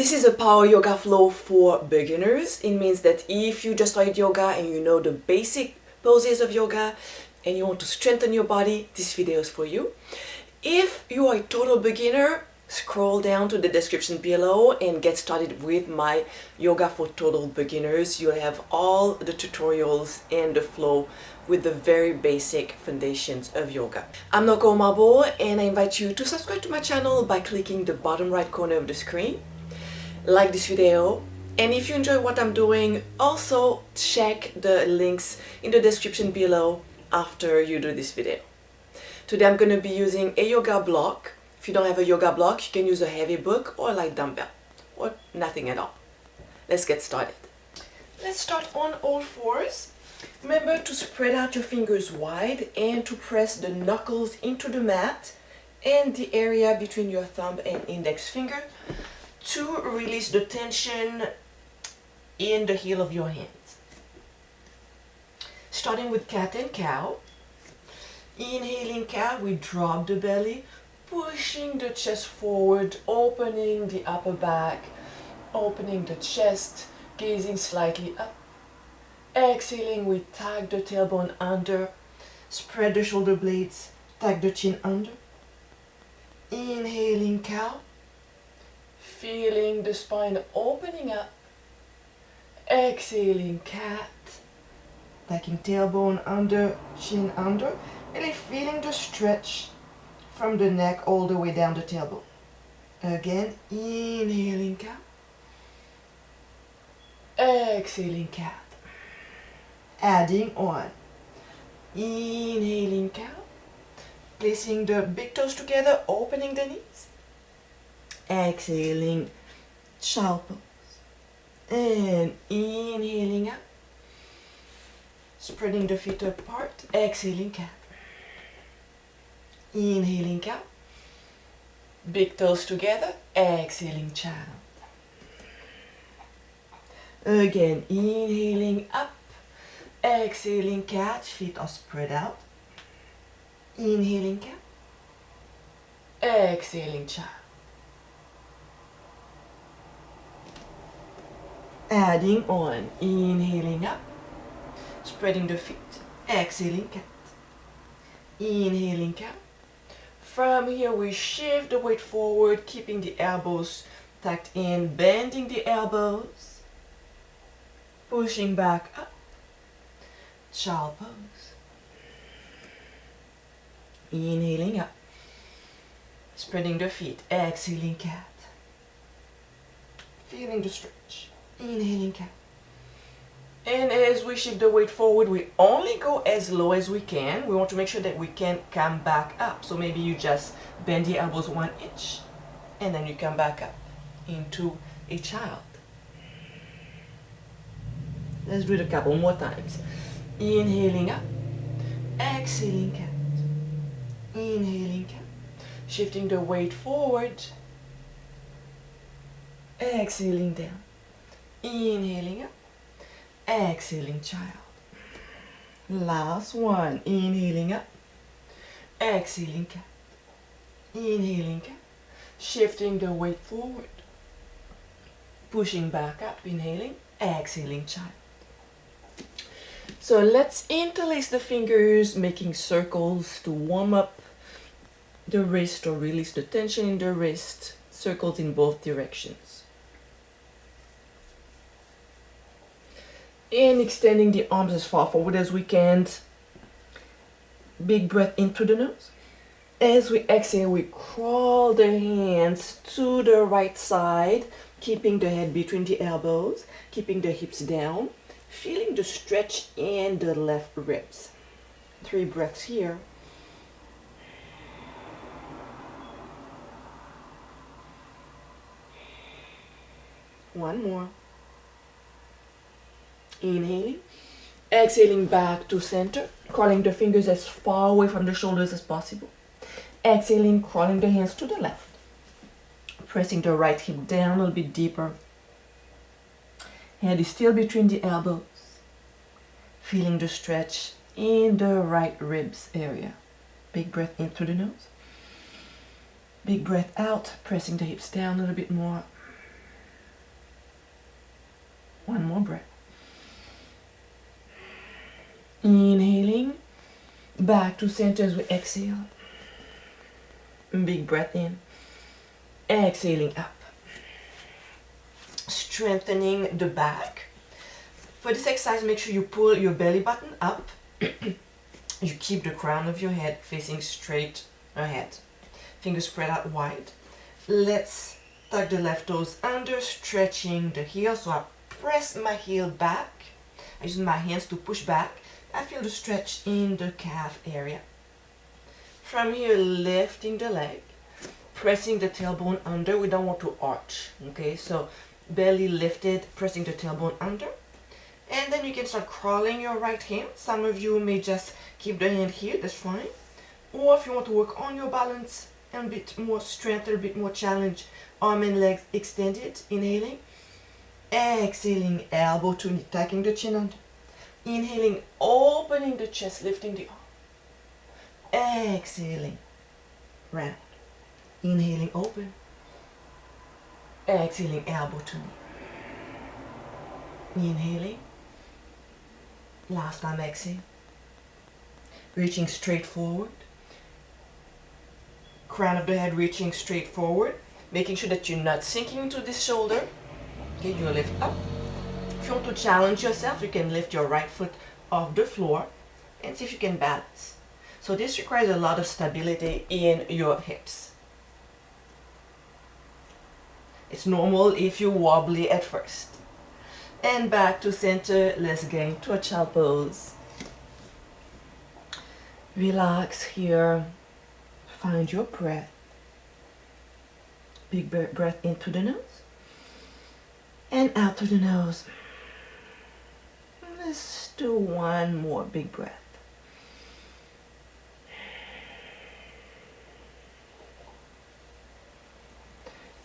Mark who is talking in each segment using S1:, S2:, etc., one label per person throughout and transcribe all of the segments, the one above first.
S1: This is a power yoga flow for beginners. It means that if you just started yoga and you know the basic poses of yoga and you want to strengthen your body, this video is for you. If you are a total beginner, scroll down to the description below and get started with my yoga for total beginners. You'll have all the tutorials and the flow with the very basic foundations of yoga. I'm Noko Mabo and I invite you to subscribe to my channel by clicking the bottom right corner of the screen. Like this video, and if you enjoy what I'm doing, also check the links in the description below after you do this video. Today I'm going to be using a yoga block. If you don't have a yoga block, you can use a heavy book or a light dumbbell or nothing at all. Let's get started. Let's start on all fours. Remember to spread out your fingers wide and to press the knuckles into the mat and the area between your thumb and index finger to release the tension in the heel of your hands. Starting with cat and cow. Inhaling cat, we drop the belly, pushing the chest forward, opening the upper back, opening the chest, gazing slightly up. Exhaling, we tag the tailbone under, spread the shoulder blades, tag the chin under. Inhaling cow. Feeling the spine opening up. Exhaling cat. Taking tailbone under, chin under. Really feeling the stretch from the neck all the way down the tailbone. Again, inhaling cow. Exhaling cat. Adding on. Inhaling cow. Placing the big toes together, opening the knees. Exhaling child pose and inhaling up, spreading the feet apart, exhaling cat, inhaling cow, big toes together, exhaling child, again inhaling up, exhaling cat, feet are spread out, inhaling cat, exhaling child. Adding on, inhaling up, spreading the feet, exhaling cat, inhaling cow. From here we shift the weight forward, keeping the elbows tucked in, bending the elbows, pushing back up, child pose. Inhaling up, spreading the feet, exhaling cat, feeling the stretch. Inhaling cat. And as we shift the weight forward, we only go as low as we can. We want to make sure that we can come back up. So maybe you just bend the elbows 1 inch and then you come back up into a child. Let's do it a couple more times. Inhaling up, exhaling cat. Inhaling cat. Shifting the weight forward, exhaling down. Inhaling up, exhaling child. Last one, inhaling up, exhaling cat. Inhaling cat, shifting the weight forward, pushing back up, inhaling, exhaling child. So let's interlace the fingers, making circles to warm up the wrist or release the tension in the wrist, circles in both directions. And extending the arms as far forward as we can. Big breath in through the nose. As we exhale, we crawl the hands to the right side, keeping the head between the elbows, keeping the hips down, feeling the stretch in the left ribs. 3 breaths here. One more. Inhaling, exhaling back to center, crawling the fingers as far away from the shoulders as possible. Exhaling, crawling the hands to the left. Pressing the right hip down a little bit deeper. Head is still between the elbows. Feeling the stretch in the right ribs area. Big breath in through the nose. Big breath out, pressing the hips down a little bit more. more breath. Inhaling back to center as we exhale. Big breath in. Exhaling up. Strengthening the back. For this exercise, make sure you pull your belly button up. You keep the crown of your head facing straight ahead. Fingers spread out wide. Let's tuck the left toes under, stretching the heel. So I press my heel back. I use my hands to push back. I feel the stretch in the calf area. From here, lifting the leg, pressing the tailbone under. We don't want to arch, okay? So belly lifted, pressing the tailbone under. And then you can start crawling your right hand. Some of you may just keep the hand here, that's fine. Or if you want to work on your balance and a bit more strength, a bit more challenge, arm and legs extended, inhaling. Exhaling, elbow to knee, tucking the chin under. Inhaling, opening the chest, lifting the arm. Exhaling, round. Inhaling, open. Exhaling, elbow to knee. Inhaling. Last time, exhale. Reaching straight forward. Crown of the head reaching straight forward. Making sure that you're not sinking into this shoulder. Okay, you lift up. If you want to challenge yourself, you can lift your right foot off the floor and see if you can balance. So this requires a lot of stability in your hips. It's normal if you're wobbly at first. And back to center. Let's get into a child pose. Relax here. Find your breath. Big breath into the nose and out through the nose. Let's do one more big breath.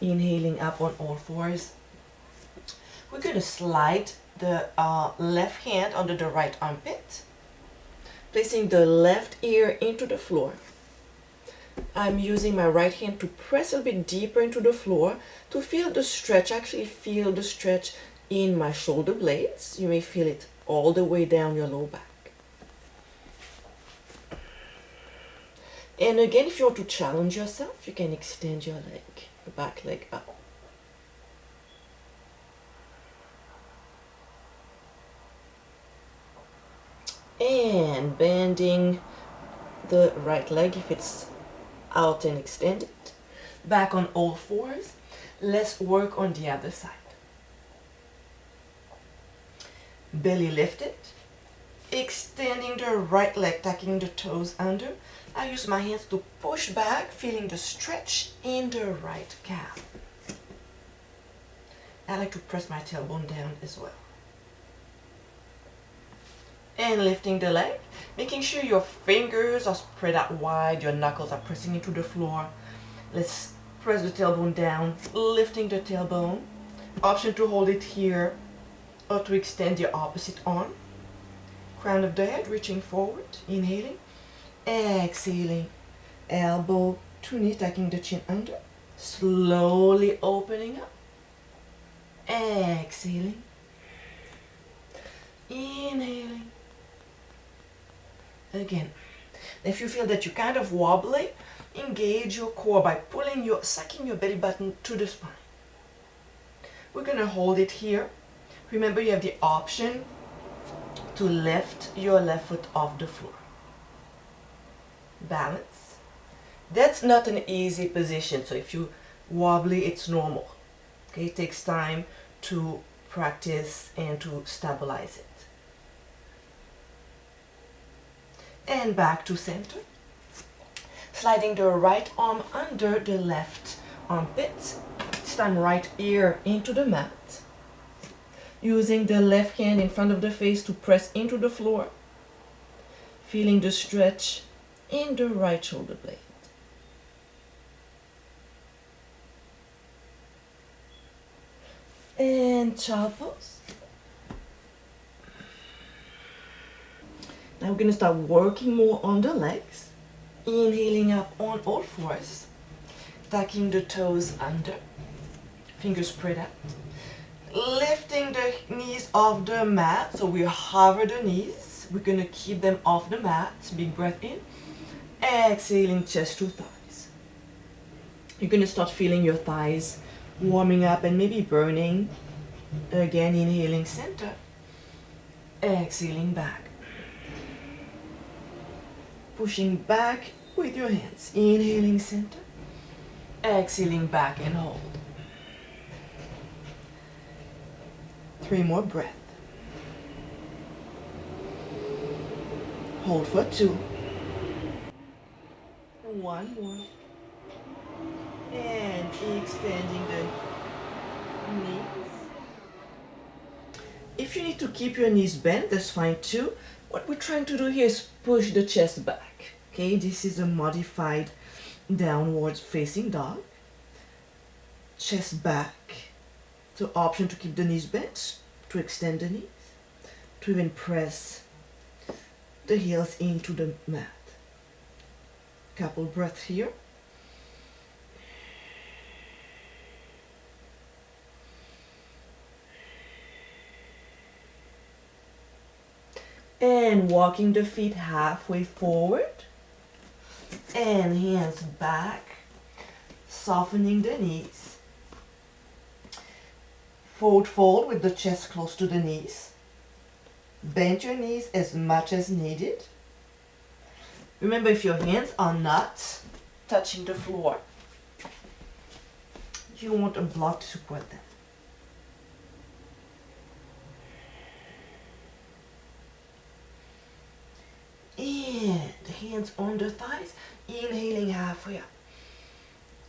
S1: Inhaling up on all fours. We're going to slide the left hand under the right armpit, placing the left ear into the floor. I'm using my right hand to press a bit deeper into the floor to feel the stretch. Actually feel the stretch in my shoulder blades. You may feel it all the way down your low back. And again, if you want to challenge yourself, you can extend your leg, the back leg up. And bending the right leg if it's out and extended. Back on all fours. Let's work on the other side. Belly lifted. Extending the right leg, tucking the toes under. I use my hands to push back, feeling the stretch in the right calf. I like to press my tailbone down as well. And lifting the leg, making sure your fingers are spread out wide, your knuckles are pressing into the floor. Let's press the tailbone down, lifting the tailbone. Option to hold it here or to extend your opposite arm. Crown of the head reaching forward, inhaling. Exhaling, elbow to knee, tucking the chin under. Slowly opening up. Exhaling. Inhaling. Again, if you feel that you're kind of wobbly, engage your core by sucking your belly button to the spine. We're going to hold it here. Remember, you have the option to lift your left foot off the floor. Balance. That's not an easy position, so if you wobbly, it's normal. Okay, it takes time to practice and to stabilize it. And back to center. Sliding the right arm under the left armpit. This time right ear into the mat. Using the left hand in front of the face to press into the floor. Feeling the stretch in the right shoulder blade. And child pose. Now we're going to start working more on the legs. Inhaling up on all fours. Tucking the toes under. Fingers spread out. lifting the knees off the mat. So we hover the knees. We're going to keep them off the mat. Big breath in. Exhaling, chest to thighs. You're going to start feeling your thighs warming up and maybe burning. Again, inhaling center. Exhaling back. Pushing back with your hands. Inhaling center. Exhaling back and hold. 3 more breaths. Hold for 2. 1 more. And extending the knees. If you need to keep your knees bent, that's fine too. What we're trying to do here is push the chest back. Okay, this is a modified downwards facing dog. Chest back. So option to keep the knees bent, to extend the knees, to even press the heels into the mat. Couple breaths here. And walking the feet halfway forward. And hands back, softening the knees. Forward fold with the chest close to the knees. Bend your knees as much as needed. Remember, if your hands are not touching the floor, you want a block to support them. And hands on the thighs, inhaling halfway up.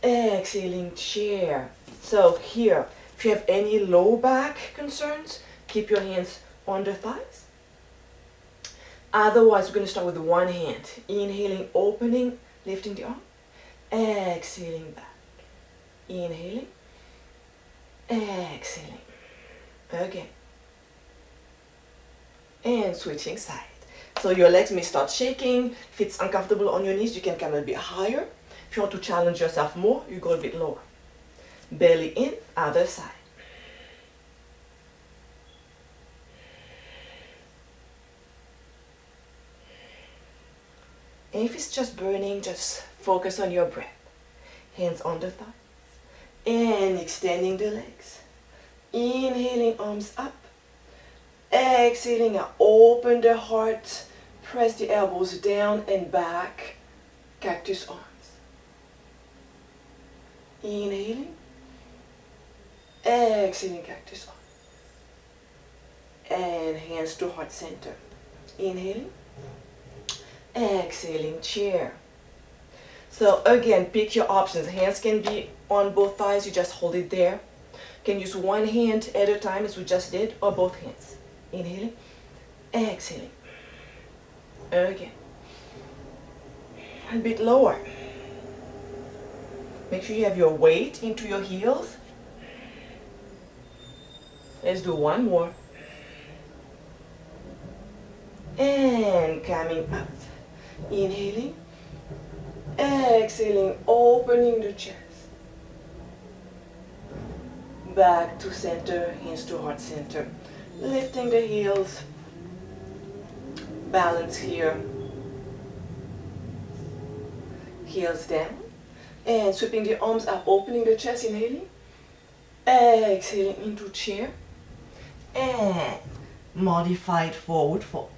S1: Exhaling, chair. So here, if you have any low back concerns, keep your hands on the thighs. Otherwise, we're going to start with one hand. Inhaling, opening, lifting the arm. Exhaling back. Inhaling. Exhaling. Again. And switching side. So your legs may start shaking. If it's uncomfortable on your knees, you can come a bit higher. If you want to challenge yourself more, you go a bit lower. Belly in, other side. And if it's just burning, just focus on your breath. Hands on the thighs. And extending the legs. Inhaling, arms up. Exhaling, open the heart. Press the elbows down and back. Cactus arms. Inhaling. Exhaling, cactus arms. And hands to heart center. Inhaling. Exhaling, chair. So again, pick your options. Hands can be on both thighs. You just hold it there. You can use one hand at a time as we just did, or both hands. Inhaling. Exhaling. Again. A bit lower. Make sure you have your weight into your heels. Let's do one more. And coming up. Inhaling. Exhaling, opening the chest. Back to center, hands to heart center. Lifting the heels. Balance here. Heels down. And sweeping the arms up, opening the chest, inhaling. Exhaling into chair. And modified forward fold.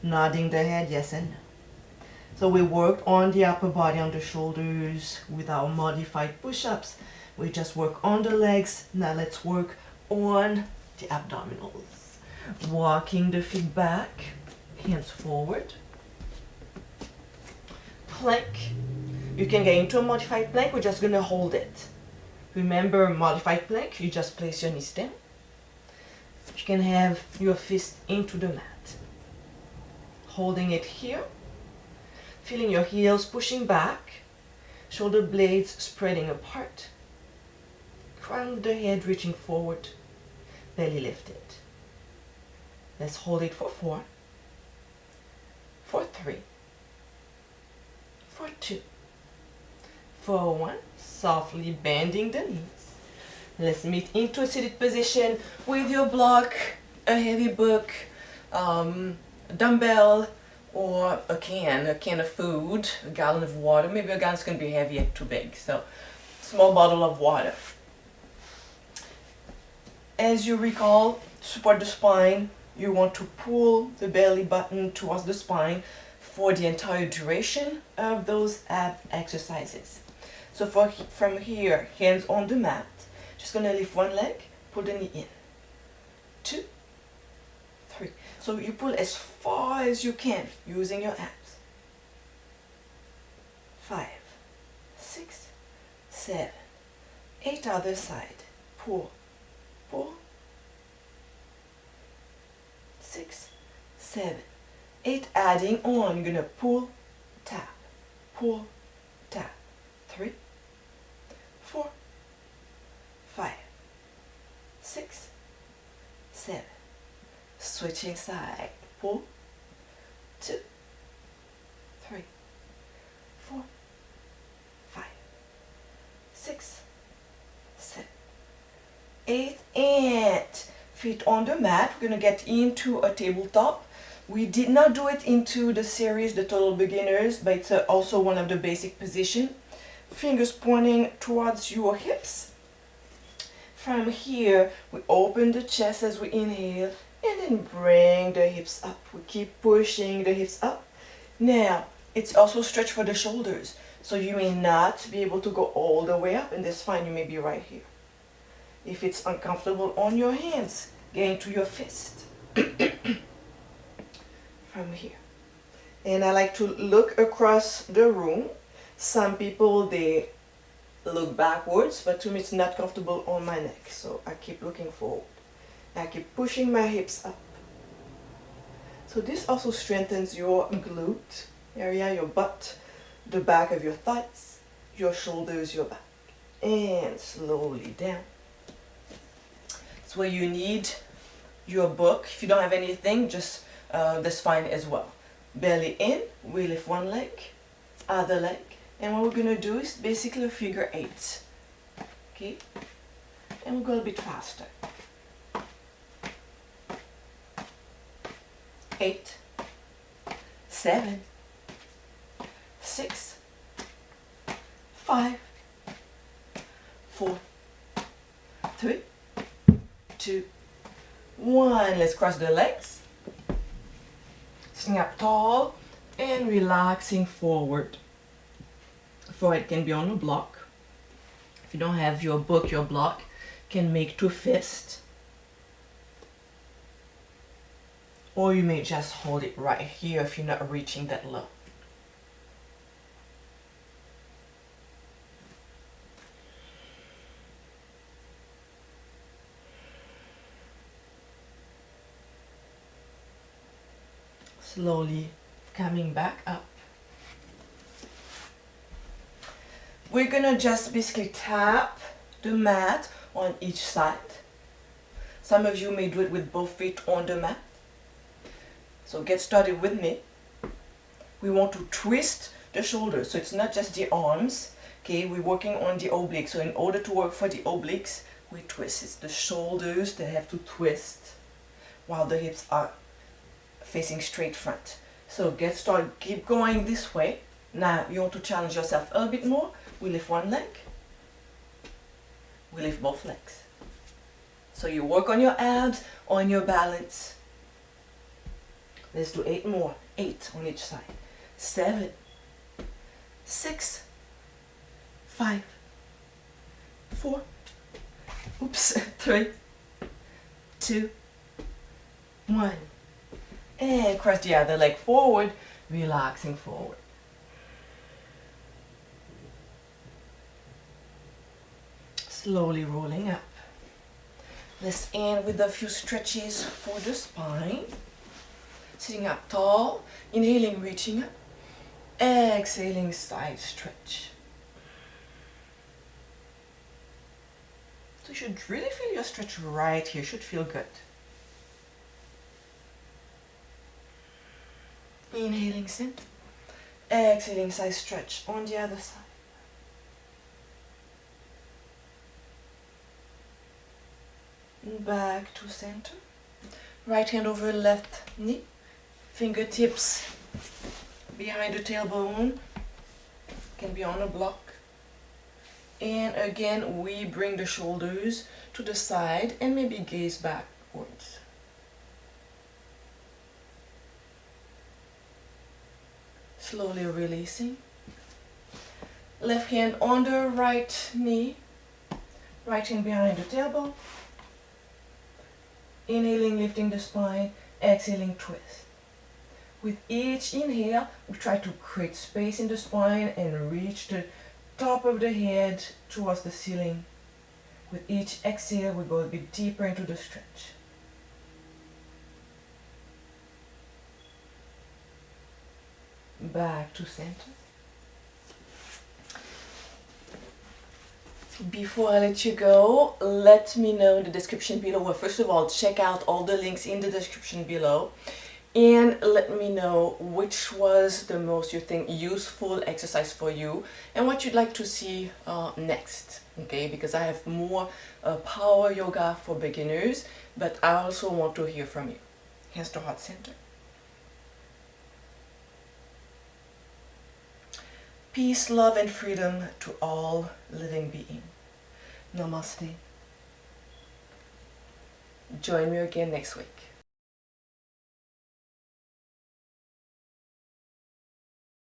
S1: Nodding the head, yes and no. So we worked on the upper body, on the shoulders with our modified push-ups. We just work on the legs. Now let's work on the abdominals. Walking the feet back, hands forward. Plank. You can get into a modified plank. We're just going to hold it. Remember, modified plank, you just place your knees down. You can have your fist into the mat. Holding it here. Feeling your heels pushing back. Shoulder blades spreading apart. Crown of the head reaching forward. Belly lifted. Let's hold it for 4. For 3. For 2. For 1. Softly bending the knees. Let's meet into a seated position with your block, a heavy book, dumbbell, or a can of food, a gallon of water. Maybe a gallon's gonna be heavy and too big, so small bottle of water. As you recall, to support the spine, you want to pull the belly button towards the spine for the entire duration of those ab exercises. So from here, hands on the mat, just gonna lift one leg, pull the knee in. 2, 3. So you pull as far as you can using your abs. 5, 6, 7, 8. Other side. Pull, pull. 6, 7, 8. Adding on. You're gonna pull, tap, pull, tap. 3, 4, 5, 6, 7. Switching side. Pull, 2, 3, 4, 5, 6, 7, 8. And feet on the mat. We're gonna get into a tabletop. We did not do it into the series, the Total Beginners, but it's also one of the basic positions. Fingers pointing towards your hips. From here, we open the chest as we inhale, and then bring the hips up. We keep pushing the hips up. Now, it's also stretch for the shoulders, so you may not be able to go all the way up, and that's fine, you may be right here. If it's uncomfortable on your hands, get into your fist. From here. And I like to look across the room. Some people, they look backwards, but to me it's not comfortable on my neck, so I keep looking forward. I keep pushing my hips up. So this also strengthens your glute area, your butt, the back of your thighs, your shoulders, your back. And slowly down. That's where you need your book. If you don't have anything, just that's fine as well. Belly in, we lift one leg, other leg. And what we're gonna do is basically a figure 8. Okay? And we'll go a bit faster. 8, 7, 6, 5, 4, 3, 2, 1. Let's cross the legs. Sitting up tall and relaxing forward. Forehead can be on a block. If you don't have your book, your block can make 2 fists. Or you may just hold it right here if you're not reaching that low. Slowly coming back up. We're gonna just basically tap the mat on each side. Some of you may do it with both feet on the mat. So get started with me. We want to twist the shoulders, so it's not just the arms. Okay, we're working on the obliques. So in order to work for the obliques, we twist. It's the shoulders that have to twist while the hips are facing straight front. So get started, keep going this way. Now you want to challenge yourself a little bit more. We lift one leg, we lift both legs. So you work on your abs, on your balance. Let's do 8 more. 8 on each side. 7, 6, 5, 4, 3, 2, 1. And cross the other leg forward, relaxing forward. Slowly rolling up. Let's end with a few stretches for the spine. Sitting up tall, inhaling, reaching up. Exhaling, side stretch. So you should really feel your stretch right here. Should feel good. Inhaling, center. Exhaling, side stretch on the other side. Back to center. Right hand over left knee. Fingertips behind the tailbone. Can be on a block. And again, we bring the shoulders to the side and maybe gaze backwards. Slowly releasing. Left hand on the right knee. Right hand behind the tailbone. Inhaling, lifting the spine. Exhaling, twist. With each inhale, we try to create space in the spine and reach the top of the head towards the ceiling. With each exhale, we go a bit deeper into the stretch. Back to center. Before I let you go, let me know in the description below. Well, first of all, check out all the links in the description below. And let me know which was the most, you think, useful exercise for you and what you'd like to see next. Okay, because I have more power yoga for beginners, but I also want to hear from you. Hands to heart center. Peace, love, and freedom to all living beings. Namaste. Join me again next week.